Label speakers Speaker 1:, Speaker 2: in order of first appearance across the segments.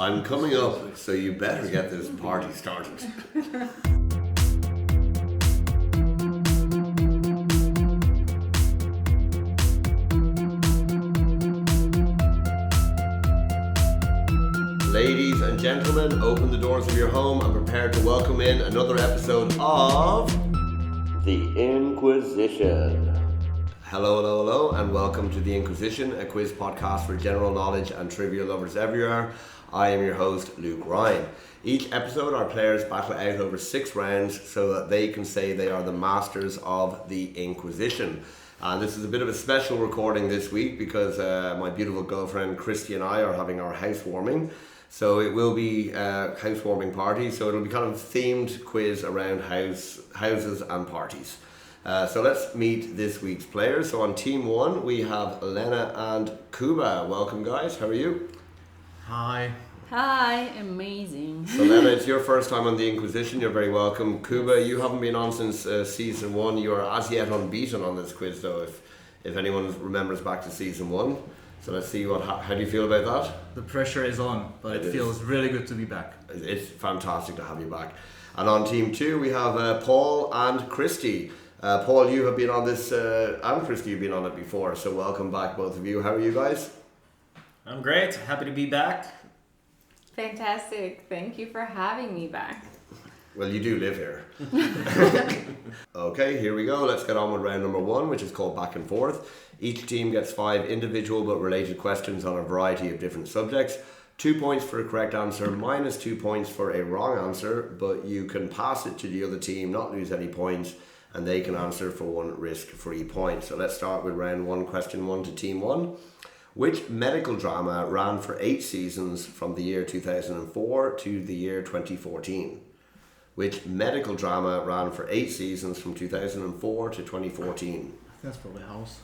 Speaker 1: I'm coming up, so you better get this party started. Ladies and gentlemen, open the doors of your home and prepare to welcome in another episode of The Inquizition. Hello, and welcome to The Inquizition, a quiz podcast for general knowledge and trivia lovers everywhere. I am your host, Luke Ryan. Each episode, our players battle out over 6 rounds so that they can say they are the masters of The Inquizition. And this is a bit of a special recording this week because my beautiful girlfriend Christie and I are having our housewarming. So it will be a housewarming party, so it'll be kind of themed quiz around houses and parties. So let's meet this week's players. So on team 1 we have Lena and Kuba. Welcome guys, how are you?
Speaker 2: Hi.
Speaker 3: Hi, amazing.
Speaker 1: So Lena, it's your first time on The Inquizition, you're very welcome. Kuba, you haven't been on since season 1, you are as yet unbeaten on this quiz though, if anyone remembers back to season 1. So let's see how do you feel about that?
Speaker 2: The pressure is on, but it feels really good to be back.
Speaker 1: It's fantastic to have you back. And on team 2 we have Paul and Christie. Paul, you have been on this, and Christie, you've been on it before, so welcome back both of you. How are you guys?
Speaker 4: I'm great, happy to be back.
Speaker 3: Fantastic, thank you for having me back.
Speaker 1: Well, you do live here. Okay, here we go. Let's get on with round number 1, which is called back and forth. Each team gets 5 individual but related questions on a variety of different subjects. 2 points for a correct answer, minus 2 points for a wrong answer, but you can pass it to the other team, not lose any points, and they can answer for 1 risk-free point. So let's start with round 1, question 1 to team 1. Which medical drama ran for 8 seasons from the year 2004 to the year 2014? Which medical drama ran for 8 seasons from 2004 to 2014?
Speaker 2: That's probably House.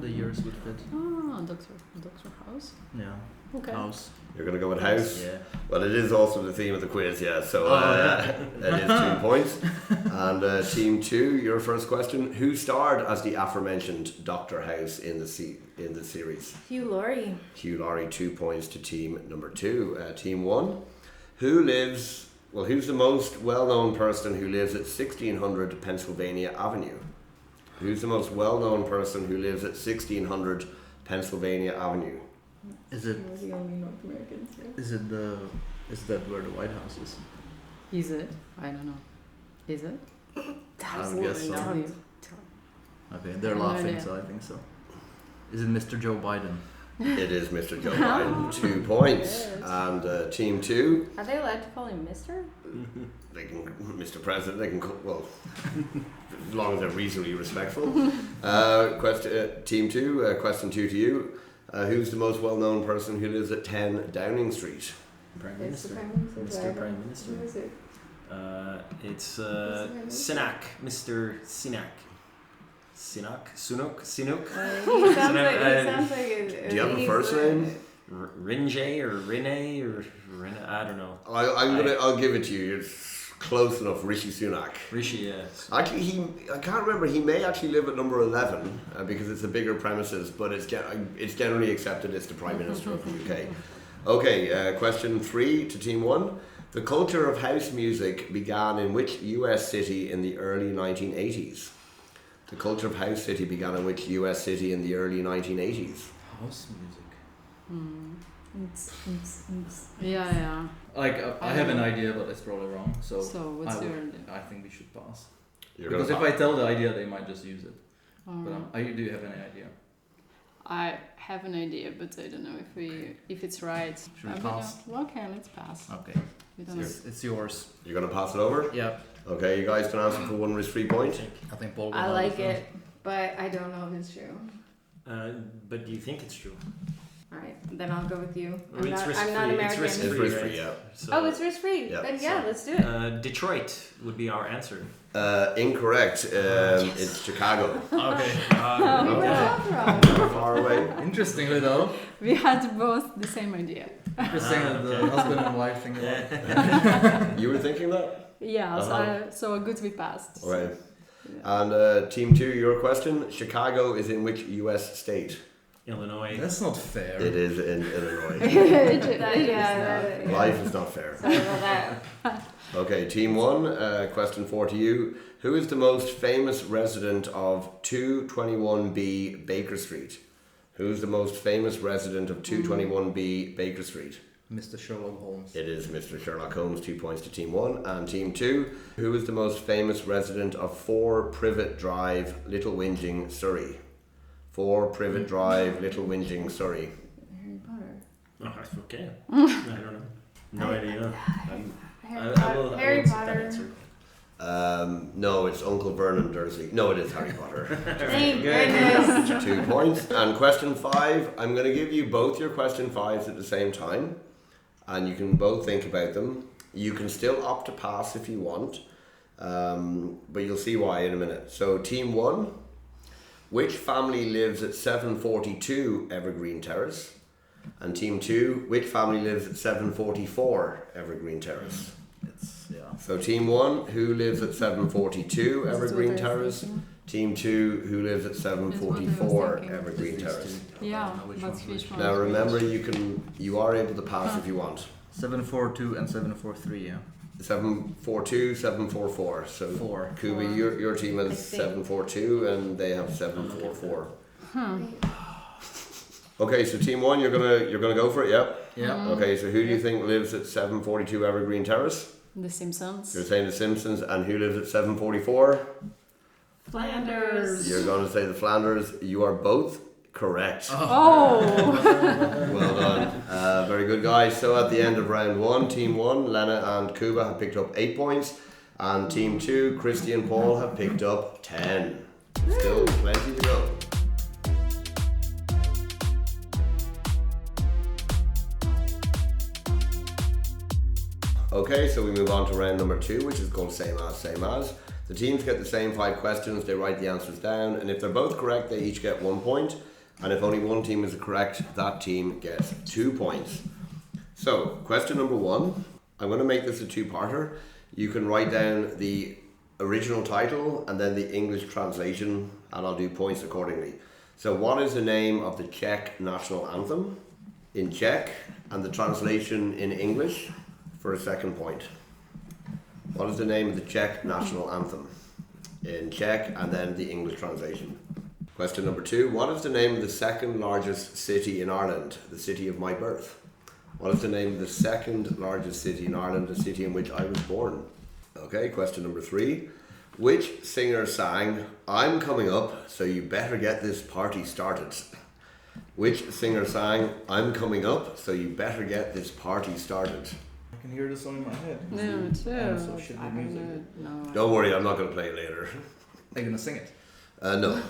Speaker 2: The years would fit.
Speaker 3: Oh, Dr. House?
Speaker 2: Yeah.
Speaker 3: Okay.
Speaker 2: House.
Speaker 1: You're going to go with House?
Speaker 2: Yeah.
Speaker 1: Well, it is also the theme of the quiz, yeah. So that is 2 points. And team 2, your first question. Who starred as the aforementioned Dr. House in the series?
Speaker 3: Hugh Laurie.
Speaker 1: Hugh Laurie, 2 points to team number 2. Team 1. Who's the most well-known person who lives at 1600 Pennsylvania Avenue? Who's the most well-known person who lives at 1600 Pennsylvania Avenue?
Speaker 2: Is it?
Speaker 3: We're the only North Americans here.
Speaker 2: Is that where the White House is?
Speaker 3: Is it? I don't know. Is it?
Speaker 2: I would guess so.
Speaker 3: Tell you.
Speaker 2: Okay, they're laughing, so I think so. Is it Mr. Joe Biden?
Speaker 1: It is Mr. Joe Biden, 2 points.
Speaker 3: Yes.
Speaker 1: And team 2.
Speaker 3: Are they allowed to call him Mr.?
Speaker 1: They can, Mr. President, they can, well, as long as they're reasonably respectful. Team 2, question 2 to you. Who's the most well-known person who lives at 10 Downing Street?
Speaker 4: Prime
Speaker 3: It's
Speaker 4: Minister.
Speaker 3: the Prime Minister.
Speaker 4: Mr. Prime Minister.
Speaker 3: Who is it?
Speaker 4: It's Sinak. Mr. Sinak. Sunuk?
Speaker 3: He sounds like
Speaker 1: Do you have a first name?
Speaker 4: Rinjay or Rene or Rene? I don't know.
Speaker 1: I'll give it to you. It's close enough. Rishi Sunak.
Speaker 4: Rishi, yes.
Speaker 1: Actually, I can't remember. He may actually live at number 11 because it's a bigger premises, but it's generally accepted as the Prime Minister of the UK. Okay, question 3 to team 1. The culture of house music began in which US city in the early 1980s? The culture of house city began in which US city in the early 1980s?
Speaker 2: House music.
Speaker 3: Yeah.
Speaker 2: Like I have an idea, but it's probably wrong. So
Speaker 3: what's your idea?
Speaker 2: I think we should pass.
Speaker 1: Because
Speaker 2: if I tell the idea, they might just use it. But do you have any idea?
Speaker 3: I have an idea, but I don't know if it's right.
Speaker 2: Should we pass?
Speaker 3: Okay, let's pass.
Speaker 2: Okay.
Speaker 3: We don't know.
Speaker 2: It's yours.
Speaker 1: You're going to pass it over?
Speaker 2: Yeah.
Speaker 1: Okay, you guys can answer for 1 risk-free point.
Speaker 2: I think Paul.
Speaker 3: I like it, but I don't know if it's true.
Speaker 4: But do you think it's true?
Speaker 3: Alright, then I'll go with you.
Speaker 4: Or it's risk-free.
Speaker 3: I'm not American.
Speaker 4: It's
Speaker 1: It's risk-free, yeah.
Speaker 4: So,
Speaker 3: it's risk-free.
Speaker 1: Yeah.
Speaker 3: Then let's do it.
Speaker 4: Detroit would be our answer.
Speaker 1: Incorrect. It's Chicago.
Speaker 4: Okay.
Speaker 3: We were both wrong.
Speaker 1: Not far away.
Speaker 2: Interestingly though,
Speaker 3: We had both the same idea.
Speaker 2: interesting that the husband and wife thing.
Speaker 1: You were thinking that?
Speaker 3: Yeah, so good we passed.
Speaker 1: Right. And team 2, your question. Chicago is in which US state?
Speaker 4: Illinois.
Speaker 2: That's not fair.
Speaker 1: It is in Illinois.
Speaker 3: Yeah.
Speaker 1: Life is not fair.
Speaker 5: Sorry about that.
Speaker 1: Okay, team 1, question 4 to you. Who is the most famous resident of 221B Baker Street? Who's the most famous resident of 221B Baker Street?
Speaker 2: Mr. Sherlock Holmes.
Speaker 1: It is Mr. Sherlock Holmes, 2 points to team 1. And team 2, who is the most famous resident of 4 Privet Drive, Little Whinging, Surrey? 4 Privet Drive, Little Whinging, Surrey.
Speaker 5: Harry Potter.
Speaker 4: Oh, okay. I don't know. No idea. I will
Speaker 5: Harry
Speaker 4: accept
Speaker 5: Potter.
Speaker 4: that answer.
Speaker 1: No, it's Uncle Vernon Dursley. No, it is Harry Potter.
Speaker 5: Thank goodness.
Speaker 1: 2 points. And question 5, I'm going to give you both your question 5s at the same time. And you can both think about them. You can still opt to pass if you want. But you'll see why in a minute. So team 1, which family lives at 742 Evergreen Terrace? And team 2, which family lives at 744 Evergreen Terrace? So team 1, who lives at 742 Evergreen Terrace? Team 2, who lives at 744 Evergreen Terrace?
Speaker 3: Yeah, that's which one.
Speaker 1: Now remember, you are able to pass if you want.
Speaker 2: 742 and 743, yeah.
Speaker 1: 742, 744. So
Speaker 2: 4.
Speaker 1: Kuba, your team has 742 and they have 744. Okay, so team 1, you're gonna go for it, yeah?
Speaker 2: Yeah.
Speaker 1: Okay, so who do you think lives at 742 Evergreen Terrace?
Speaker 3: The Simpsons.
Speaker 1: You're saying the Simpsons, and who lives at 744?
Speaker 3: Flanders.
Speaker 1: You're going to say the Flanders. You are both correct.
Speaker 3: Oh.
Speaker 1: Well done. Very good, guys. So at the end of round 1, team 1, Lena and Kuba have picked up 8 points, and team 2, Christie and Paul have picked up 10. Still plenty to go. Okay, so we move on to round number 2, which is called same as. The teams get the same 5 questions, they write the answers down, and if they're both correct, they each get 1 point. And if only one team is correct, that team gets 2 points. So, question number 1, I'm going to make this a 2-parter. You can write down the original title and then the English translation, and I'll do points accordingly. So, what is the name of the Czech national anthem in Czech, and the translation in English for a 2nd point? What is the name of the Czech national anthem in Czech, and then the English translation? Question number 2, what is the name of the 2nd largest city in Ireland, the city of my birth? What is the name of the 2nd largest city in Ireland, the city in which I was born? Okay, question number 3, which singer sang I'm coming up, so you better get this party started? Which singer sang I'm coming up, so you better get this party started?
Speaker 2: I can hear the song in my head.
Speaker 3: Yeah, me too.
Speaker 2: I'm so shit
Speaker 3: I
Speaker 2: with
Speaker 3: don't
Speaker 2: music.
Speaker 3: know. No.
Speaker 1: Don't worry, I'm not going to play it later.
Speaker 2: Are you gonna sing it?
Speaker 1: No.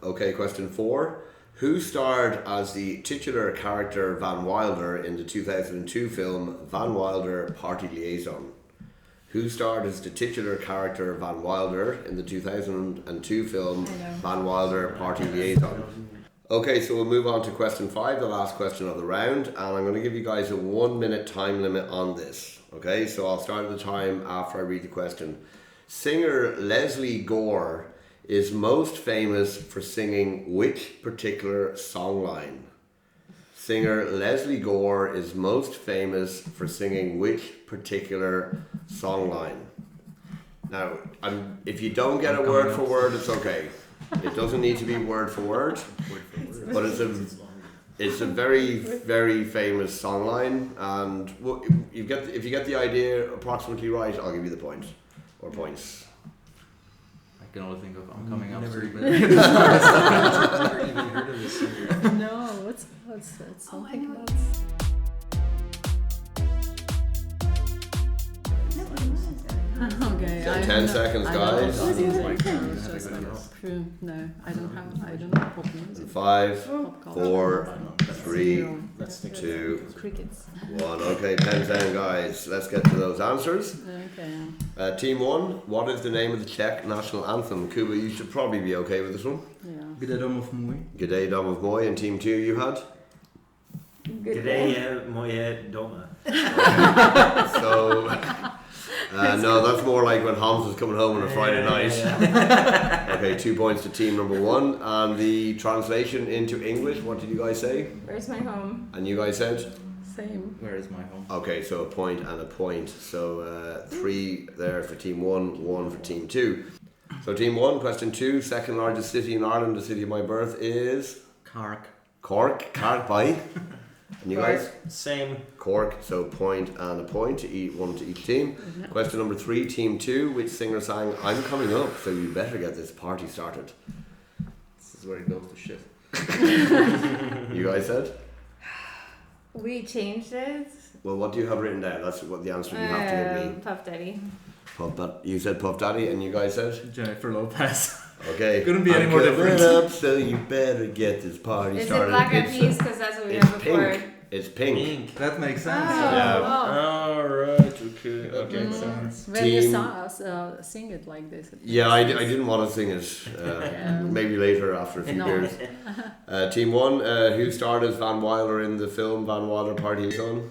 Speaker 1: Okay, question 4. Who starred as the titular character Van Wilder in the 2002 film Van Wilder Party Liaison? Who starred as the titular character Van Wilder in the 2002 film Van Wilder Party Liaison? Okay, so we'll move on to question 5, the last question of the round, and I'm going to give you guys a 1-minute time limit on this. Okay, so I'll start the time after I read the question. Singer Leslie Gore is most famous for singing which particular songline? Singer Leslie Gore is most famous for singing which particular songline? Now, if you don't get a word for word, it's okay. It doesn't need to be word for word, but it's a very, very famous songline, and if you get the idea approximately right, I'll give you the point, or points.
Speaker 2: I can only think of I'm coming up.
Speaker 4: Never even heard of this singer.
Speaker 3: No, what's something about? Okay,
Speaker 1: So 10 seconds, guys.
Speaker 3: No, I don't have pop music.
Speaker 1: 5,
Speaker 3: Pop
Speaker 1: 4, 3,
Speaker 4: Let's stick
Speaker 1: 2,
Speaker 3: Crickets.
Speaker 1: 1. Okay, pens down, guys. Let's get to those answers.
Speaker 3: Okay.
Speaker 1: Team 1, what is the name of the Czech national anthem? Kuba, you should probably be okay with this one.
Speaker 3: Yeah.
Speaker 2: G'day Domov Můj.
Speaker 1: G'day Domov Můj. And team 2, you had?
Speaker 4: G'day, moje doma.
Speaker 1: So, No, that's more like when Hans is coming home on a Friday night. Okay, 2 points to team number 1. And the translation into English, what did you guys say?
Speaker 5: Where's my home?
Speaker 1: And you guys said?
Speaker 3: Same.
Speaker 2: Where is my home?
Speaker 1: Okay, so a point and a point. So 3 there for team 1, 1 for team 2. So team 1, question 2, second largest city in Ireland, the city of my birth is?
Speaker 2: Cork.
Speaker 1: Cork, by. And you guys?
Speaker 4: Same.
Speaker 1: Cork, so point and a point, one to each team. Question number 3, team 2, which singer sang I'm Coming Up, so you better get this party started.
Speaker 2: This is where it goes to shit.
Speaker 1: You guys said?
Speaker 5: We changed it.
Speaker 1: Well, what do you have written down? That's what the answer you have to give me.
Speaker 5: Puff Daddy.
Speaker 1: You said Puff Daddy, and you guys said?
Speaker 2: Jennifer Lopez.
Speaker 1: Okay.
Speaker 2: Couldn't be any more different.
Speaker 1: Up, so you better get this party
Speaker 5: Is
Speaker 1: started.
Speaker 5: it Black Eyed Peas? Because that's what we
Speaker 1: It's
Speaker 5: have before.
Speaker 1: pink. It's pink.
Speaker 2: That makes sense.
Speaker 1: Yeah.
Speaker 4: Alright, okay.
Speaker 2: Okay, so
Speaker 3: When you
Speaker 1: Team-
Speaker 3: saw us sing it like this. it
Speaker 1: Yeah,
Speaker 3: makes
Speaker 1: I
Speaker 3: sense.
Speaker 1: didn't want to sing it. Maybe later after a few
Speaker 3: No.
Speaker 1: beers. Team 1, who starred as Van Wilder in the film Van Wilder Party and Son?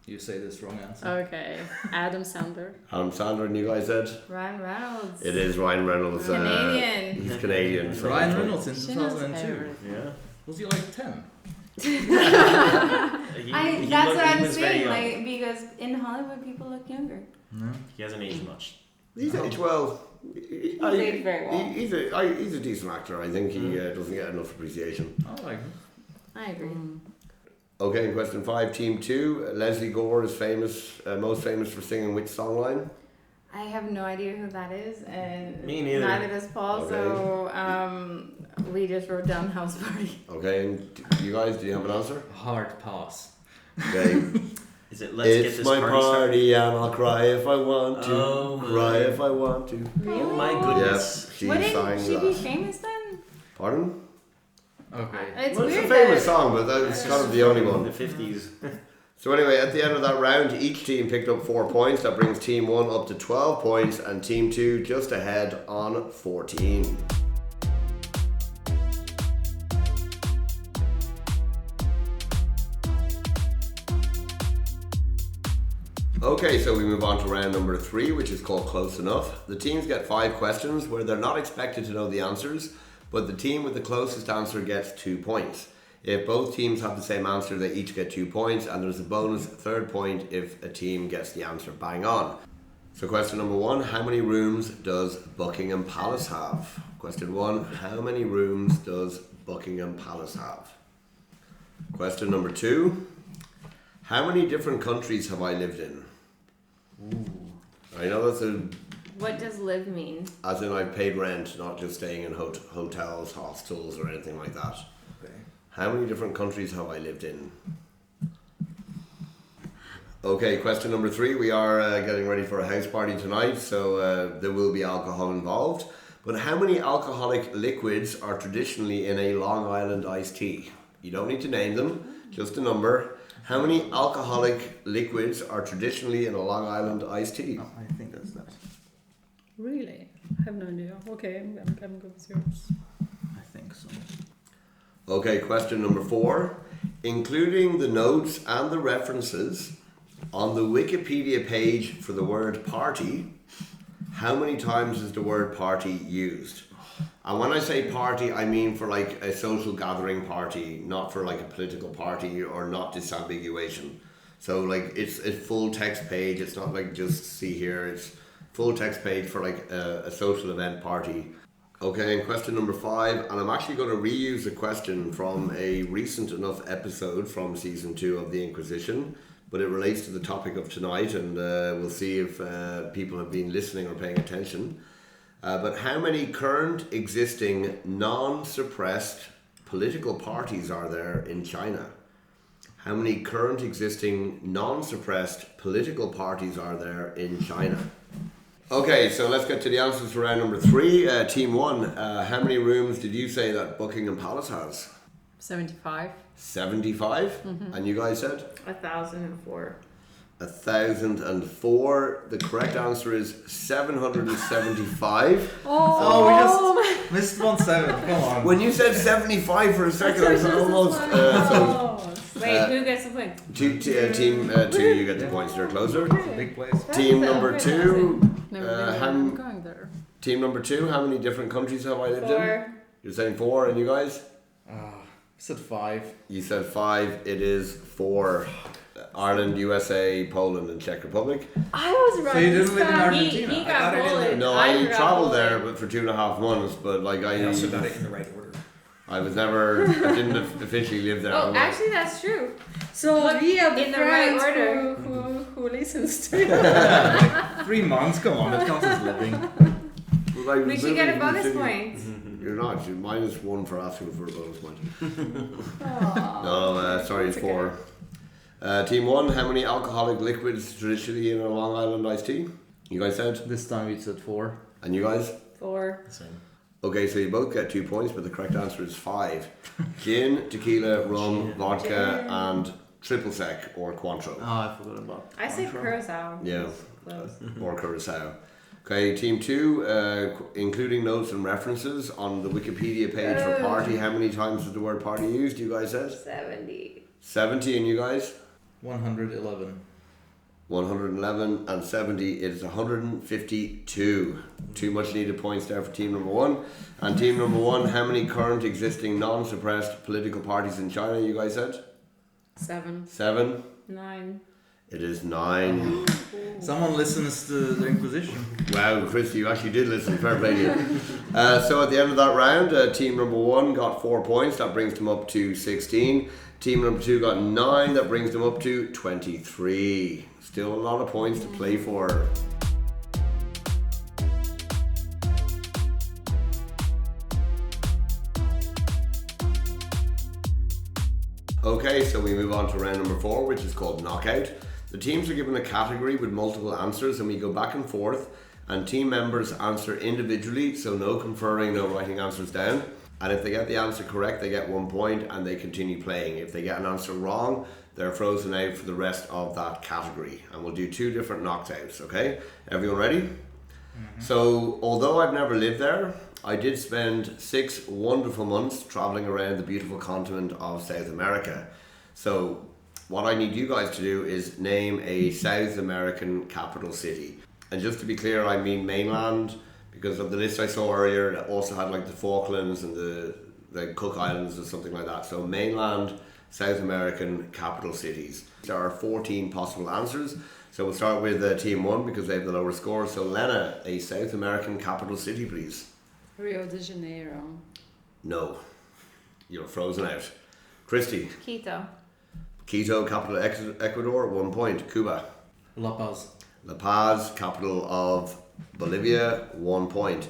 Speaker 2: you say this wrong answer.
Speaker 3: Okay. Adam Sandler.
Speaker 1: Adam Sandler, and you guys said?
Speaker 5: Ryan Reynolds.
Speaker 1: It is Ryan Reynolds.
Speaker 5: Canadian.
Speaker 1: He's Canadian. So
Speaker 2: Ryan
Speaker 1: that's what-
Speaker 2: Reynolds in
Speaker 3: She knows
Speaker 2: 2002.
Speaker 3: everything.
Speaker 4: Yeah.
Speaker 2: Was he like 10?
Speaker 5: That's what I'm
Speaker 4: was very
Speaker 5: saying.
Speaker 4: young.
Speaker 5: Like, because in Hollywood, people look younger.
Speaker 2: No.
Speaker 4: He hasn't aged much.
Speaker 1: He's aged well.
Speaker 5: He played very well.
Speaker 1: He's a decent actor. I think he doesn't get enough appreciation.
Speaker 2: I like him.
Speaker 5: I agree.
Speaker 1: Okay, question 5, team 2. Leslie Gore is most famous for singing which songline?
Speaker 5: I have no idea who that is, and
Speaker 4: Me neither.
Speaker 5: neither does Paul.
Speaker 1: Okay.
Speaker 5: So we just wrote down House Party.
Speaker 1: Okay, and you guys, do you have an answer?
Speaker 2: Hard pass.
Speaker 1: Okay.
Speaker 4: Is it Let's Get
Speaker 1: It's
Speaker 4: This
Speaker 1: my
Speaker 4: Party Started?
Speaker 1: party and I'll cry if I want to.
Speaker 4: Oh
Speaker 1: Cry
Speaker 4: my.
Speaker 1: if I want to.
Speaker 4: Oh my goodness.
Speaker 1: Yes, she
Speaker 5: Wouldn't
Speaker 1: sang
Speaker 5: she
Speaker 1: that.
Speaker 5: be famous then?
Speaker 1: Pardon?
Speaker 2: Okay.
Speaker 5: It's
Speaker 1: Well, it's a
Speaker 5: weird
Speaker 1: famous
Speaker 5: that
Speaker 1: song, but that's kind of the only
Speaker 4: In
Speaker 1: one.
Speaker 4: the 50s.
Speaker 1: So anyway, at the end of that round, each team picked up 4 points. That brings team 1 up to 12 points and team 2 just ahead on 14. Okay, so we move on to round number 3, which is called Close Enough. The teams get 5 questions where they're not expected to know the answers, but the team with the closest answer gets 2 points. If both teams have the same answer, they each get 2 points, and there's a bonus third point if a team gets the answer bang on. So question number 1, how many rooms does Buckingham Palace have? Question 1, how many rooms does Buckingham Palace have? Question number 2, how many different countries have I lived in? I know that's
Speaker 5: What does live mean?
Speaker 1: as in I've paid rent, not just staying in hotels, hostels, or anything like that.
Speaker 2: Okay.
Speaker 1: How many different countries have I lived in? Okay, question number 3. We are getting ready for a house party tonight, so there will be alcohol involved. But how many alcoholic liquids are traditionally in a Long Island iced tea? You don't need to name them, just a number. How many alcoholic liquids are traditionally in a Long Island iced tea?
Speaker 2: Oh, I think that's that.
Speaker 3: Really? I have no idea. Okay, I'm good with yours.
Speaker 2: I think so.
Speaker 1: Okay, question number 4. Including the notes and the references on the Wikipedia page for the word party, how many times is the word party used? And when I say party, I mean for like a social gathering party, not for like a political party or not disambiguation. So like it's a full text page, it's not like just see here, it's full text page for like a social event party. Okay, and question number 5, and I'm actually going to reuse a question from a recent enough episode from season 2 of the Inquisition, but it relates to the topic of tonight, and we'll see if people have been listening or paying attention. But how many current existing non-suppressed political parties are there in China? How many current existing non-suppressed political parties are there in China? Okay, so let's get to the answers for round number 3. Team 1, how many rooms did you say that Buckingham Palace has?
Speaker 3: 75.
Speaker 1: 75? And you guys said?
Speaker 5: 1,004.
Speaker 1: 1,004. The correct answer is 775.
Speaker 2: Oh, we just missed 1 7. Come on.
Speaker 1: When you said 75 for a second, I was almost...
Speaker 5: Wait, who gets the point?
Speaker 1: Team 2, you get the points. You're closer.
Speaker 2: Big place.
Speaker 1: Team number 2.
Speaker 3: Never been I'm going there.
Speaker 1: Team number 2. How many different countries have I lived
Speaker 5: 4.
Speaker 1: in? You're saying 4, and you guys?
Speaker 2: I said 5.
Speaker 1: You said 5. It is 4. Ireland, USA, Poland, and Czech Republic.
Speaker 5: I was right.
Speaker 2: So you didn't live in Argentina?
Speaker 5: He got Poland.
Speaker 1: No, I traveled there, but for 2.5 months. But like
Speaker 4: I also got it in the right order.
Speaker 1: I didn't officially live there.
Speaker 5: Oh, actually, that's true.
Speaker 3: So we are the
Speaker 5: in the right
Speaker 3: friends
Speaker 5: order.
Speaker 3: who listens to you.
Speaker 2: Like 3 months, come on, it counts as living.
Speaker 5: We should get a bonus point.
Speaker 1: You're not. You're -1 for asking for a bonus point. No, sorry, it's 4. Team 1, how many alcoholic liquids traditionally in a Long Island iced tea? You guys said?
Speaker 2: This time we said 4.
Speaker 1: And you guys?
Speaker 5: 4.
Speaker 4: Same.
Speaker 1: Okay, so you both get 2 points, but the correct answer is 5. Gin, tequila, rum, vodka, and triple sec or Cointreau.
Speaker 2: Oh, I forgot about
Speaker 5: I said Curacao.
Speaker 1: Yeah.
Speaker 5: Close.
Speaker 1: Or Curacao. Okay, team 2, including notes and references on the Wikipedia page for party. How many times is the word party used? You guys said?
Speaker 5: 70.
Speaker 1: 70, and you guys?
Speaker 2: 111.
Speaker 1: 111 and 70 is 152. 2 much needed points there for team number 1. And team number 1, how many current existing non-suppressed political parties in China, you guys said?
Speaker 3: 7.
Speaker 1: 7.
Speaker 5: 9.
Speaker 1: It is 9.
Speaker 2: Someone listens to the Inquisition.
Speaker 1: Wow, Christie, you actually did listen. Fair play to you. So at the end of that round, team number 1 got 4 points. That brings them up to 16. Team number 2 got 9. That brings them up to 23. Still a lot of points to play for. Okay, so we move on to round number 4, which is called Knockout. The teams are given a category with multiple answers, and we go back and forth, and team members answer individually, so no conferring, no writing answers down. And if they get the answer correct, they get 1 point and they continue playing. If they get an answer wrong, they're frozen out for the rest of that category. And we'll do 2 different knockouts, okay? Everyone ready? So, although I've never lived there, I did spend 6 wonderful months traveling around the beautiful continent of South America. So, what I need you guys to do is name a South American capital city. And just to be clear, I mean mainland, because of the list I saw earlier, it also had like the Falklands and the Cook Islands or something like that. So mainland South American capital cities. There are 14 possible answers. So we'll start with team 1 because they have the lower score. So Lena, a South American capital city, please.
Speaker 3: Rio de Janeiro.
Speaker 1: No. You're frozen out. Christie.
Speaker 5: Quito.
Speaker 1: Quito, capital Ecuador, 1 point. Kuba.
Speaker 2: La Paz.
Speaker 1: La Paz, capital of Bolivia, 1 point.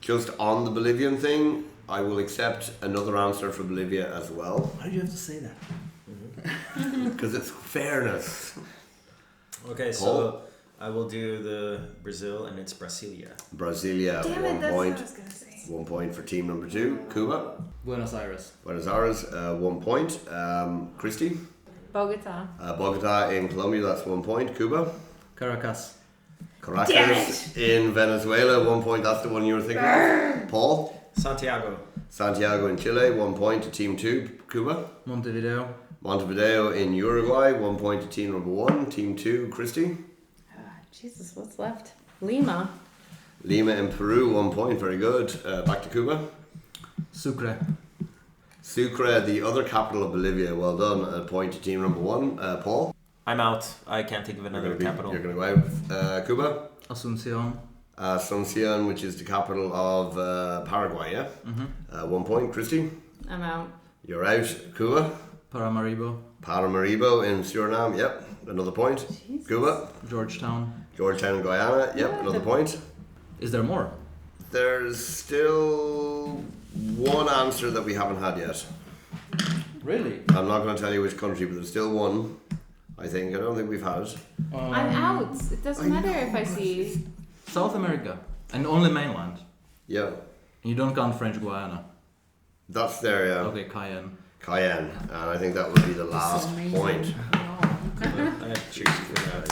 Speaker 1: Just on the Bolivian thing, I will accept another answer for Bolivia as well.
Speaker 2: Why do you have to say that?
Speaker 1: Because it's fairness.
Speaker 4: Okay, so I will do the Brazil, and it's Brasilia.
Speaker 1: Brasilia,
Speaker 5: Damn
Speaker 1: 1
Speaker 5: it, that's
Speaker 1: point.
Speaker 5: what I was gonna say.
Speaker 1: 1 point for team number 2. Cuba.
Speaker 2: Buenos Aires.
Speaker 1: Buenos Aires, 1 point. Christie.
Speaker 5: Bogota.
Speaker 1: Bogota in Colombia, that's 1 point. Cuba.
Speaker 2: Caracas.
Speaker 1: Caracas in Venezuela, 1 point. That's the one you were thinking of. Paul. Santiago in Chile, 1 point to team 2. Cuba. Montevideo in Uruguay, 1 point to team number 1. Team 2, Christie.
Speaker 5: Jesus, what's left? Lima.
Speaker 1: In Peru, 1 point. Very good. Back to Cuba.
Speaker 2: Sucre,
Speaker 1: the other capital of Bolivia. Well done. A point to team number 1. Paul.
Speaker 4: I'm out. I can't think of another capital.
Speaker 1: You're going to go out. Cuba. Asuncion, which is the capital of Paraguay, yeah? 1 point. Christie.
Speaker 5: I'm out.
Speaker 1: You're out. Cuba. Paramaribo in Suriname, yep. Another point.
Speaker 5: Jesus.
Speaker 1: Cuba.
Speaker 2: Georgetown
Speaker 1: in Guyana, yep. Another point.
Speaker 2: Is there more?
Speaker 1: There's still 1 answer that we haven't had yet.
Speaker 2: Really?
Speaker 1: I'm not going to tell you which country, but there's still 1. I don't think we've had it.
Speaker 5: I'm out. It doesn't matter if I see.
Speaker 2: South America. And only mainland.
Speaker 1: Yeah.
Speaker 2: You don't count French Guiana.
Speaker 1: That's there, yeah.
Speaker 2: Okay, Cayenne.
Speaker 1: And I think that would be the last point.
Speaker 4: I have cheers for that.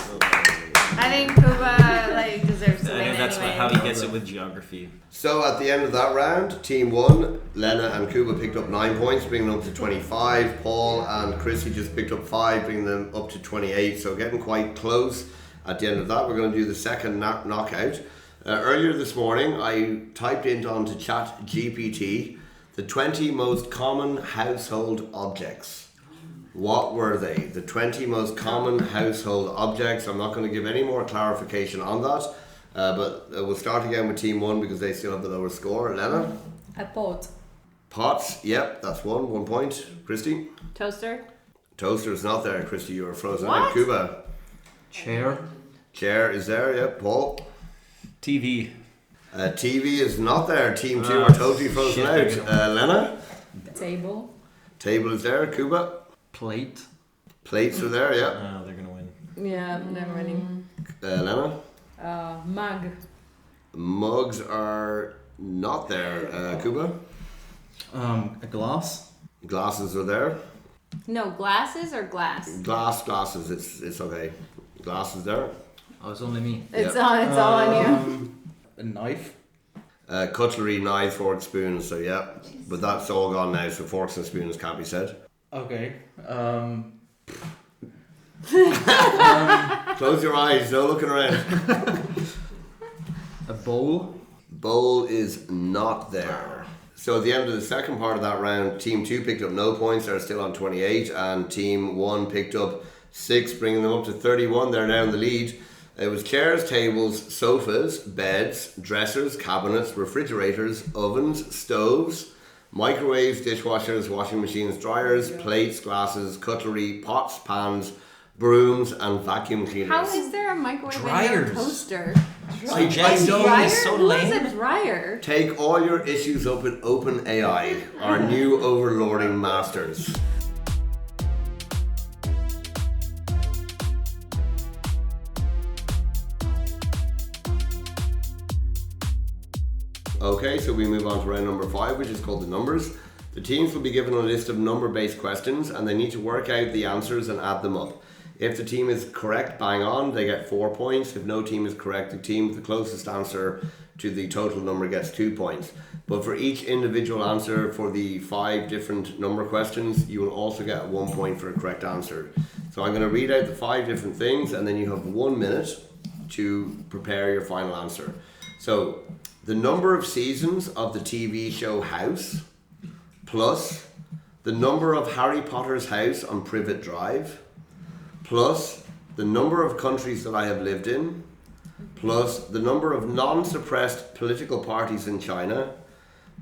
Speaker 5: I think Kuba deserves to win
Speaker 4: That's
Speaker 5: anyway.
Speaker 4: how he gets it with geography.
Speaker 1: So at the end of that round, Team 1, Lena and Kuba picked up 9 points, bringing them up to 25. Paul and Christie just picked up 5, bringing them up to 28. So getting quite close. At the end of that, we're going to do the second knockout. Earlier this morning, I typed onto ChatGPT the 20 most common household objects. What were they? The 20 most common household objects. I'm not going to give any more clarification on that, but we'll start again with Team 1 because they still have the lower score. Lena?
Speaker 5: A pot.
Speaker 1: Pots, yep, that's 1 point. Christie?
Speaker 5: Toaster.
Speaker 1: Toaster's not there. Christie, you were frozen
Speaker 5: What?
Speaker 1: out. Kuba?
Speaker 2: Chair.
Speaker 1: Chair is there, yep. Paul?
Speaker 2: TV.
Speaker 1: TV is not there. Team 2 are totally frozen out. Lena?
Speaker 5: Table.
Speaker 1: Table is there. Kuba?
Speaker 2: Plate.
Speaker 1: Plates are there, yeah.
Speaker 4: Oh, they're gonna win.
Speaker 5: Yeah, they're winning.
Speaker 1: Lena?
Speaker 5: Mug.
Speaker 1: Mugs are not there. Kuba?
Speaker 2: A glass.
Speaker 1: Glasses are there.
Speaker 5: No, glasses or glass?
Speaker 1: Glasses, it's okay. Glasses there.
Speaker 2: Oh, it's only me.
Speaker 5: It's
Speaker 1: Yeah.
Speaker 5: all on you.
Speaker 2: A knife.
Speaker 1: Cutlery, knives, forks, spoons, so yeah. But that's all gone now, so forks and spoons can't be said.
Speaker 2: Okay.
Speaker 1: Close your eyes, no looking around.
Speaker 2: A bowl.
Speaker 1: Bowl is not there. So at the end of the second part of that round, Team 2 picked up no points, they're still on 28, and Team 1 picked up 6, bringing them up to 31, they're now in the lead. It was chairs, tables, sofas, beds, dressers, cabinets, refrigerators, ovens, stoves, microwaves, dishwashers, washing machines, dryers, plates, glasses, cutlery, pots, pans, brooms, and vacuum cleaners.
Speaker 5: How is there a microwave and
Speaker 2: Dryers.
Speaker 5: a toaster?
Speaker 1: I know.
Speaker 5: Dryer?
Speaker 4: is so
Speaker 5: Who
Speaker 4: lame.
Speaker 5: has a dryer?
Speaker 1: Take all your issues up with OpenAI, our new overlording masters. Okay, so we move on to round number 5, which is called the numbers. The teams will be given a list of number-based questions and they need to work out the answers and add them up. If the team is correct, bang on, they get 4 points. If no team is correct, the team with the closest answer to the total number gets 2 points. But for each individual answer for the 5 different number questions, you will also get 1 point for a correct answer. So I'm going to read out the 5 different things and then you have 1 minute to prepare your final answer. So, the number of seasons of the TV show House, plus the number of Harry Potter's house on Privet Drive, plus the number of countries that I have lived in, plus the number of non-suppressed political parties in China,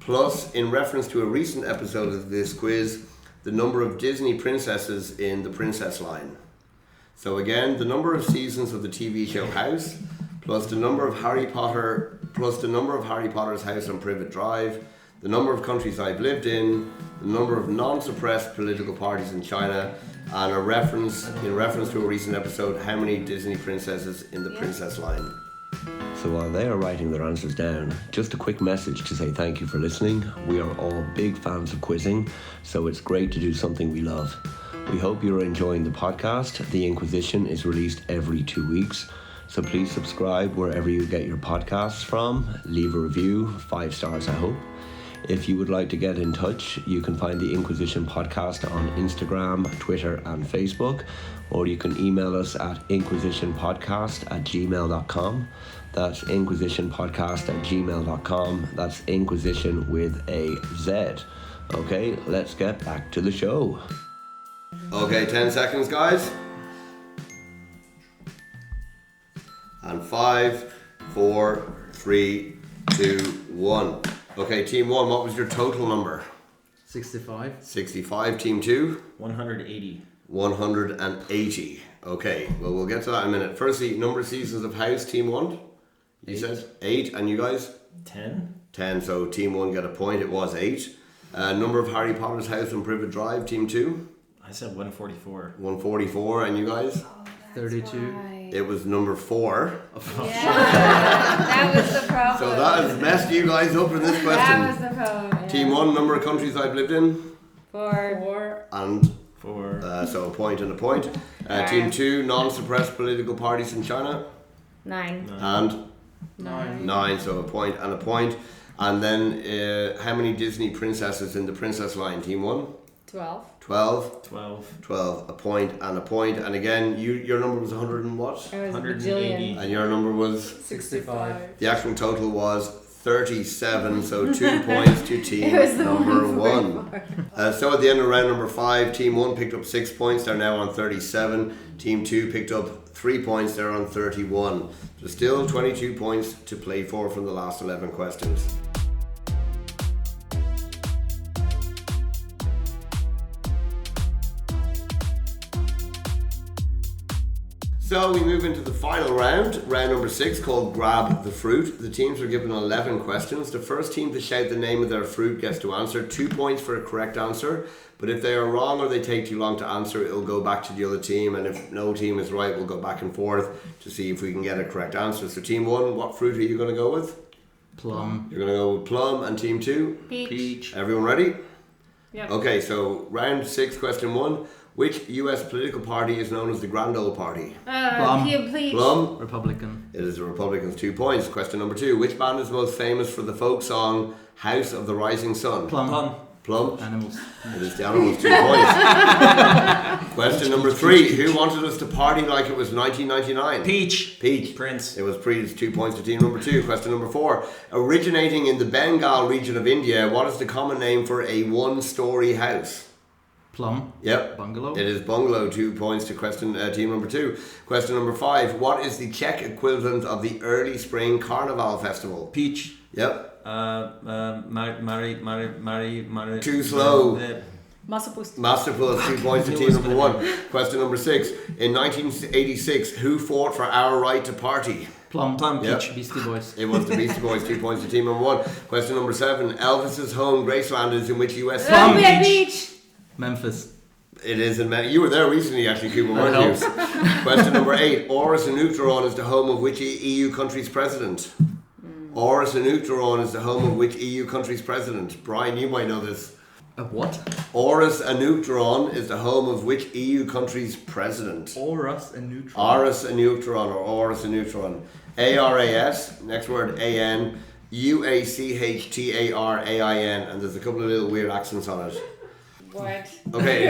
Speaker 1: plus, in reference to a recent episode of this quiz, the number of Disney princesses in the princess line. So again, the number of seasons of the TV show House, plus the number of Harry Potter's house on Privet Drive, the number of countries I've lived in, the number of non-suppressed political parties in China, and in reference to a recent episode, how many Disney princesses in the princess line. So while they are writing their answers down, just a quick message to say thank you for listening. We are all big fans of quizzing, so it's great to do something we love. We hope you're enjoying the podcast. The Inquizition is released every 2 weeks, so please subscribe wherever you get your podcasts from. Leave a review, 5 stars I hope. If you would like to get in touch, you can find the Inquizition podcast on Instagram, Twitter and Facebook, or you can email us at inquisitionpodcast@gmail.com. That's inquisitionpodcast@gmail.com. That's Inquisition with a Z. Okay, let's get back to the show. Okay, 10 seconds, guys. And 5, 4, 3, 2, 1. Okay, Team 1, what was your total number?
Speaker 2: 65.
Speaker 1: 65. Team 2?
Speaker 4: 180.
Speaker 1: 180. Okay, well, we'll get to that in a minute. Firstly, number of seasons of House, Team 1? You said 8, and you guys?
Speaker 4: 10.
Speaker 1: 10, so Team 1 get a point. It was 8. Number of Harry Potter's house on Privet Drive, Team 2?
Speaker 4: I said 144.
Speaker 1: 144, and you guys?
Speaker 2: 32.
Speaker 1: It was number 4.
Speaker 5: Yeah, that was the problem.
Speaker 1: So that has messed you guys up in this question.
Speaker 5: That was the problem. Yeah.
Speaker 1: Team 1, number of countries I've lived in?
Speaker 5: 4.
Speaker 1: And
Speaker 4: 4.
Speaker 1: so a point and a point. Team 2, non-suppressed political parties in China?
Speaker 5: 9.
Speaker 1: And 9, so a point and a point. And then how many Disney princesses in the princess line? Team 1?
Speaker 5: 12.
Speaker 1: 12, a point and a point. And again, your number was 100 and what?
Speaker 5: It was
Speaker 4: 180.
Speaker 1: And your number was?
Speaker 5: 65.
Speaker 1: The actual total was 37, so 2 points to team number 1. So at the end of round number 5, team 1 picked up 6 points, they're now on 37. Team 2 picked up 3 points, they're on 31. There's still 22 points to play for from the last 11 questions. So we move into the final round number 6, called Grab the Fruit. The teams are given 11 questions. The first team to shout the name of their fruit gets to answer. 2 points for a correct answer. But if they are wrong or they take too long to answer, it'll go back to the other team. And if no team is right, we'll go back and forth to see if we can get a correct answer. So team 1, what fruit are you going to go with?
Speaker 2: Plum.
Speaker 1: You're going to go with plum. And team 2?
Speaker 5: Peach.
Speaker 1: Everyone ready?
Speaker 5: Yep.
Speaker 1: Okay, so round 6, question 1. Which US political party is known as the Grand Old Party?
Speaker 2: Plum.
Speaker 5: Peach.
Speaker 1: Plum.
Speaker 2: Republican.
Speaker 1: It is the Republicans, 2 points. Question number 2. Which band is most famous for the folk song House of the Rising Sun?
Speaker 2: Plum.
Speaker 1: Plum.
Speaker 2: Animals.
Speaker 1: It is the Animals, 2 points. Question number 3. Who wanted us to party like it was 1999?
Speaker 4: Peach.
Speaker 1: Prince. It was Prince, 2 points to team number 2. Question number 4. Originating in the Bengal region of India, what is the common name for a one-story house?
Speaker 2: Plum.
Speaker 1: Yep.
Speaker 2: Bungalow.
Speaker 1: It is bungalow, 2 points to team number 2. Question number 5. What is the Czech equivalent of the early spring carnival festival?
Speaker 2: Peach.
Speaker 1: Yep.
Speaker 4: Mary.
Speaker 1: Too slow.
Speaker 5: Masterpus.
Speaker 1: 2 points to team number 1. Question number 6. In 1986, who fought for our right to party?
Speaker 2: Plum.
Speaker 1: Yep.
Speaker 2: Peach. Beastie Boys.
Speaker 1: It was the Beastie Boys, 2 points to team number 1. Question number 7. Elvis's home, Graceland, is in which US
Speaker 2: Plum.
Speaker 1: city?
Speaker 5: Beach.
Speaker 2: Memphis.
Speaker 1: It is in You were there recently, actually, Kuba, weren't you? Question number 8. Oris Anuktron is the home of which EU country's president? Oris Anuktron is the home of which EU country's president? Brian, you might know this.
Speaker 2: A what?
Speaker 1: Oris Anuktron is the home of which EU country's president?
Speaker 2: Oris Anuktron.
Speaker 1: Oris Anuktron or Oris Anuktron. ARAS, next word AN, UACHTARAIN, and there's a couple of little weird accents on it.
Speaker 5: What?
Speaker 1: Okay,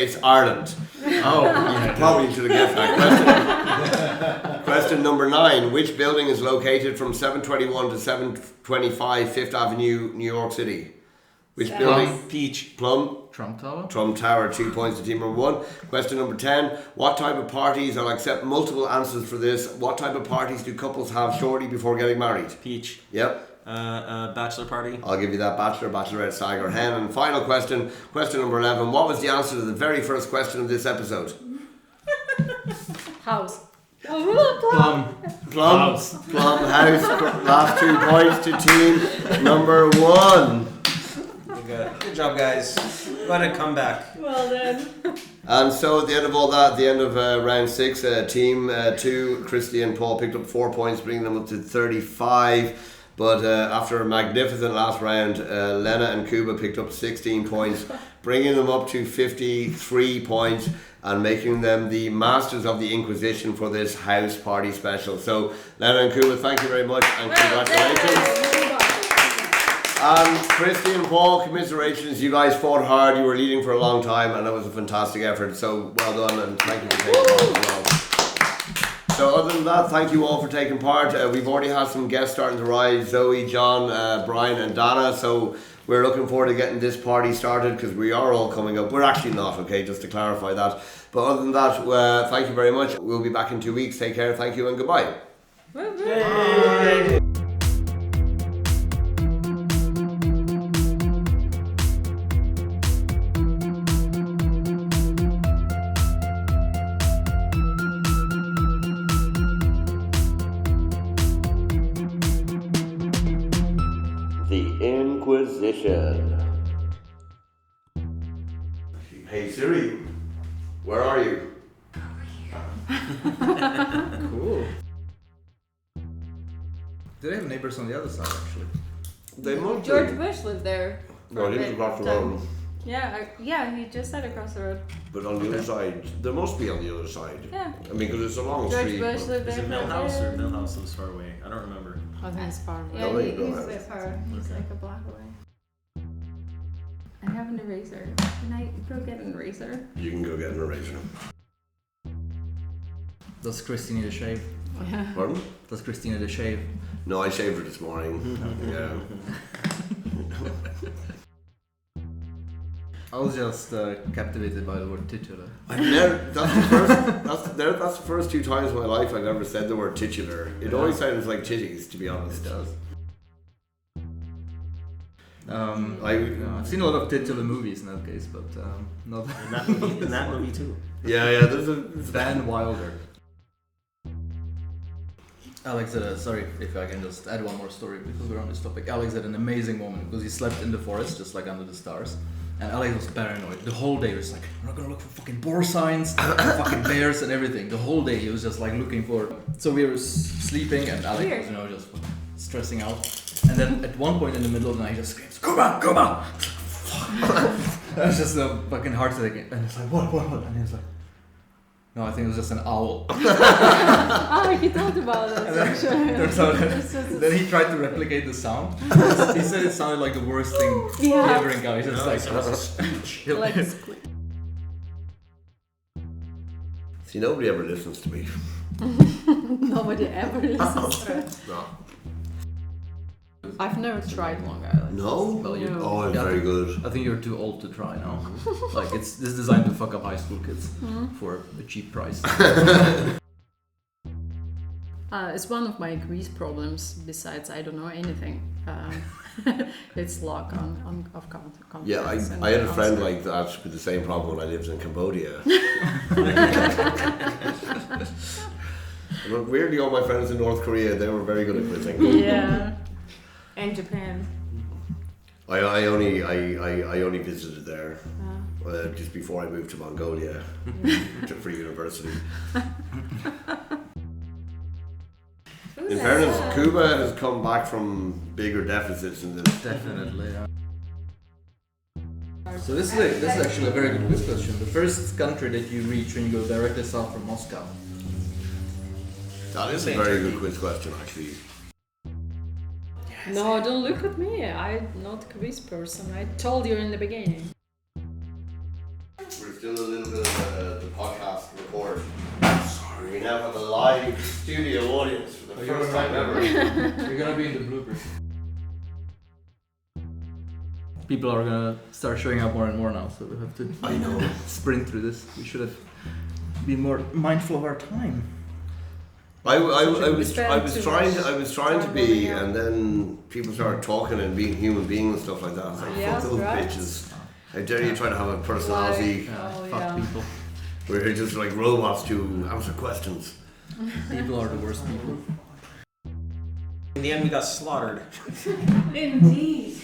Speaker 1: it's Ireland. Oh, you probably should have guessed that. Question number 9. Which building is located from 721 to 725 Fifth Avenue, New York City? Which building?
Speaker 4: Peach.
Speaker 1: Plum.
Speaker 2: Trump Tower.
Speaker 1: Trump Tower, 2 points to team number 1. Question number 10. What type of parties, I'll accept multiple answers for this, what type of parties do couples have shortly before getting married?
Speaker 4: Peach.
Speaker 1: Yep.
Speaker 4: Bachelor party.
Speaker 1: I'll give you that. Bachelor, bachelorette, stag or hen. And final question, question number 11. What was the answer to the very first question of this episode?
Speaker 5: House.
Speaker 2: Plum.
Speaker 1: House. Last 2 points to team number 1.
Speaker 4: Good job, guys. What a comeback.
Speaker 5: Well done.
Speaker 1: And so at the end of all that, at the end of round 6, team 2, Christie and Paul picked up 4 points, bringing them up to 35. But after a magnificent last round, Lena and Kuba picked up 16 points, bringing them up to 53 points and making them the masters of the Inquisition for this house party special. So Lena and Kuba, thank you very much and congratulations. And Christie and Paul, commiserations. You guys fought hard, you were leading for a long time and it was a fantastic effort. So well done and thank you for taking part as well. So other than that, thank you all for taking part. We've already had some guests starting to arrive, Zoe, John, Brian and Dana. So we're looking forward to getting this party started because we are all coming up. We're actually not, okay, just to clarify that. But other than that, thank you very much. We'll be back in 2 weeks. Take care, thank you and goodbye.
Speaker 4: Yay.
Speaker 1: The Inquisition. Hey Siri, where are you?
Speaker 2: Cool. Do they have neighbors on the other side actually?
Speaker 1: They must
Speaker 5: George Bush lived there.
Speaker 1: No, he was across the road.
Speaker 5: Yeah, he just said across the road.
Speaker 1: But on the other side, there must be on the other side.
Speaker 5: Yeah.
Speaker 1: I mean, because it's a long
Speaker 5: George
Speaker 1: street.
Speaker 5: Bush lived
Speaker 4: Is
Speaker 5: there
Speaker 4: it
Speaker 5: for a
Speaker 4: Millhouse or
Speaker 5: bit.
Speaker 4: Millhouse lives far away? I don't remember.
Speaker 3: I think it's far away.
Speaker 5: Yeah,
Speaker 1: No, you
Speaker 5: he's
Speaker 1: don't
Speaker 5: a
Speaker 1: have
Speaker 5: bit
Speaker 1: it.
Speaker 5: far. He's
Speaker 4: Okay.
Speaker 5: like a block away. I have an eraser. Can I go get an eraser?
Speaker 1: You can go get an eraser.
Speaker 2: Does Christie need a shave?
Speaker 3: Yeah.
Speaker 1: Pardon?
Speaker 2: Does Christie need a shave?
Speaker 1: No, I shaved her this morning. Yeah.
Speaker 2: I was just captivated by the word titular.
Speaker 1: I've never. That's the first 2 times in my life I've ever said the word titular. It always sounds like titties, to be honest.
Speaker 2: It does.
Speaker 1: I've
Speaker 2: seen a lot of titular movies in that case, but not
Speaker 4: In that movie too.
Speaker 1: Yeah. There's a
Speaker 2: Van Wilder. Alex had sorry if I can just add one more story because we're on this topic. Alex had an amazing moment because he slept in the forest just like under the stars. And Alex was paranoid. The whole day he was like, we're not gonna look for fucking boar signs, and fucking bears and everything. The whole day he was just like looking for. So we were sleeping and Alex was, just stressing out. And then at one point in the middle of the night he just screams, Kuba, Kuba! That was just a fucking heart attack. And it's like, what? And he was like, no, I think it was just an owl.
Speaker 3: Oh, he thought about that actually.
Speaker 2: Turns out then he tried to replicate the sound. He said it sounded like the worst thing he
Speaker 3: Yeah.
Speaker 2: ever encountered. He's just like,
Speaker 3: Like a squid.
Speaker 1: See, nobody ever listens to me.
Speaker 3: Nobody ever listens to it.
Speaker 1: No.
Speaker 3: I've never tried Long Island.
Speaker 1: No?
Speaker 2: well, you,
Speaker 3: No.
Speaker 1: Oh, it's
Speaker 2: Yeah,
Speaker 1: very good.
Speaker 2: I think you're too old to try now. Like it's designed to fuck up high school kids for a cheap price.
Speaker 3: It's one of my Greece problems. Besides, I don't know anything. It's lack of confidence.
Speaker 1: Yeah,
Speaker 3: and
Speaker 1: I had a friend
Speaker 3: answer.
Speaker 1: like that with the same problem when I lived in Cambodia. But weirdly, all my friends in North Korea, they were very good at quizzing.
Speaker 3: Yeah.
Speaker 5: And Japan.
Speaker 1: I only visited there just before I moved to Mongolia for university. In fairness, Kuba has come back from bigger deficits than this.
Speaker 2: Definitely. Yeah. So this is actually a very good quiz question. The first country that you reach when you go directly south from Moscow.
Speaker 1: That is a very good quiz question, actually.
Speaker 3: No, don't look at me. I'm not a quiz person. I told you in the beginning.
Speaker 1: We're still a little bit of the podcast record. Sorry, we now have a live studio audience for the first time ever.
Speaker 2: You're gonna be in the bloopers. People are gonna start showing up more and more now, so we have to
Speaker 1: I know.
Speaker 2: sprint through this. We should have been more mindful of our time.
Speaker 1: I was trying to be, and then people started talking and being human beings and stuff like that. I was like,
Speaker 3: Yeah,
Speaker 1: fuck those
Speaker 3: right.
Speaker 1: bitches. How dare you try to have a personality?
Speaker 3: Oh,
Speaker 2: Fuck
Speaker 3: yeah.
Speaker 2: people.
Speaker 1: We're just like robots to answer questions.
Speaker 2: People are the worst people.
Speaker 4: In the end, we got slaughtered.
Speaker 5: Indeed.